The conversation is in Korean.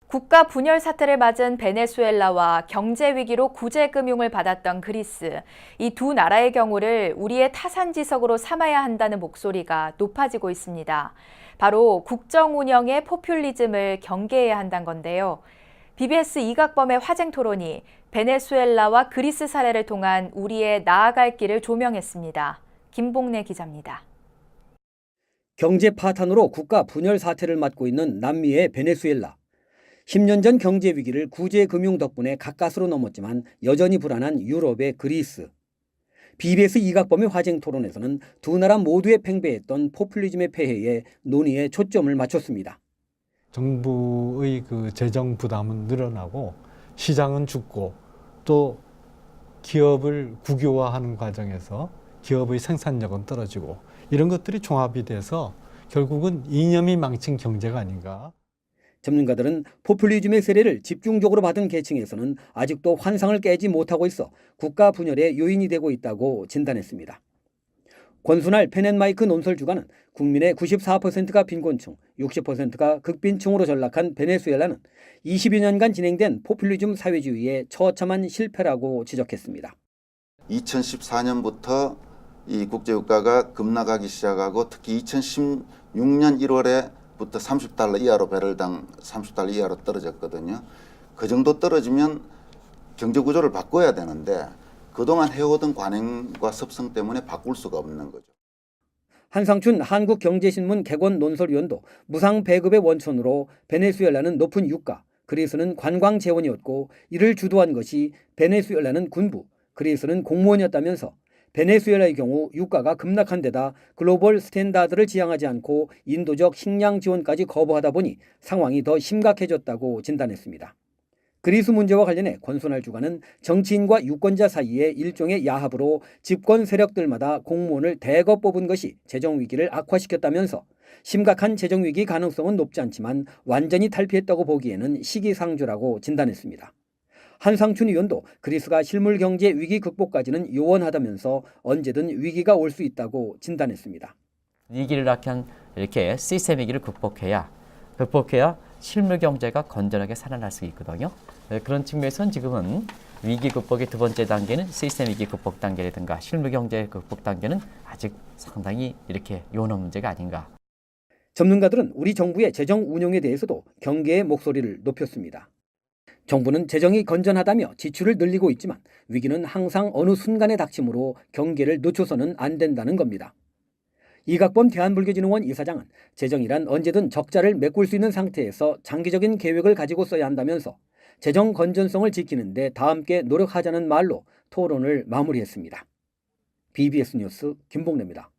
국가 분열 사태를 맞은 베네수엘라와 경제 위기로 구제 금융을 받았던 그리스, 이 두 나라의 경우를 우리의 타산지석으로 삼아야 한다는 목소리가 높아지고 있습니다. 바로 국정 운영의 포퓰리즘을 경계해야 한다는 건데요. BBS 이각범의 화쟁 토론이 베네수엘라와 그리스 사례를 통한 우리의 나아갈 길을 조명했습니다. 김봉래 기자입니다. 경제 파탄으로 국가 분열 사태를 맞고 있는 남미의 베네수엘라. 10년 전 경제 위기를 구제 금융 덕분에 가까스로 넘었지만 여전히 불안한 유럽의 그리스. BBS 이각범의 화쟁 토론에서는 두 나라 모두에 팽배했던 포퓰리즘의 폐해에 논의에 초점을 맞췄습니다. 정부의 재정 부담은 늘어나고 시장은 죽고 또 기업을 국유화하는 과정에서 기업의 생산력은 떨어지고 이런 것들이 종합이 돼서 결국은 이념이 망친 경제가 아닌가. 전문가들은 포퓰리즘의 세례를 집중적으로 받은 계층에서는 아직도 환상을 깨지 못하고 있어 국가 분열의 요인이 되고 있다고 진단했습니다. 권순할 펜앤마이크 논설 주간은 국민의 94%가 빈곤층, 60%가 극빈층으로 전락한 베네수엘라는 20여 년간 진행된 포퓰리즘 사회주의의 처참한 실패라고 지적했습니다. 2014년부터 이 국제유가가 급락하기 시작하고 특히 2016년 1월에부터 $30 이하로 배럴당 $30 이하로 떨어졌거든요. 그 정도 떨어지면 경제구조를 바꿔야 되는데 그동안 해오던 관행과 습성 때문에 바꿀 수가 없는 거죠. 한상춘 한국경제신문 객원 논설위원도 무상 배급의 원천으로 베네수엘라는 높은 유가, 그리스는 관광 재원이었고 이를 주도한 것이 베네수엘라는 군부, 그리스는 공무원이었다면서 베네수엘라의 경우 유가가 급락한 데다 글로벌 스탠다드를 지향하지 않고 인도적 식량 지원까지 거부하다 보니 상황이 더 심각해졌다고 진단했습니다. 그리스 문제와 관련해 권순할 주간은 정치인과 유권자 사이의 일종의 야합으로 집권 세력들마다 공무원을 대거 뽑은 것이 재정 위기를 악화시켰다면서 심각한 재정 위기 가능성은 높지 않지만 완전히 탈피했다고 보기에는 시기상조라고 진단했습니다. 한상춘 의원도 그리스가 실물 경제 위기 극복까지는 요원하다면서 언제든 위기가 올 수 있다고 진단했습니다. 위기를 약한 이렇게 시스템 위기를 극복해야 실물 경제가 건전하게 살아날 수 있거든요. 그런 측면에서는 지금은 위기 극복의 두 번째 단계는 시스템 위기 극복 단계라든가 실물 경제 극복 단계는 아직 상당히 이렇게 요원한 문제가 아닌가. 전문가들은 우리 정부의 재정 운용에 대해서도 경계의 목소리를 높였습니다. 정부는 재정이 건전하다며 지출을 늘리고 있지만 위기는 항상 어느 순간에 닥치므로 경계를 늦춰서는 안 된다는 겁니다. 이각범 대한불교진흥원 이사장은 재정이란 언제든 적자를 메꿀 수 있는 상태에서 장기적인 계획을 가지고 써야 한다면서 재정 건전성을 지키는데 다 함께 노력하자는 말로 토론을 마무리했습니다. BBS 뉴스 김봉래입니다.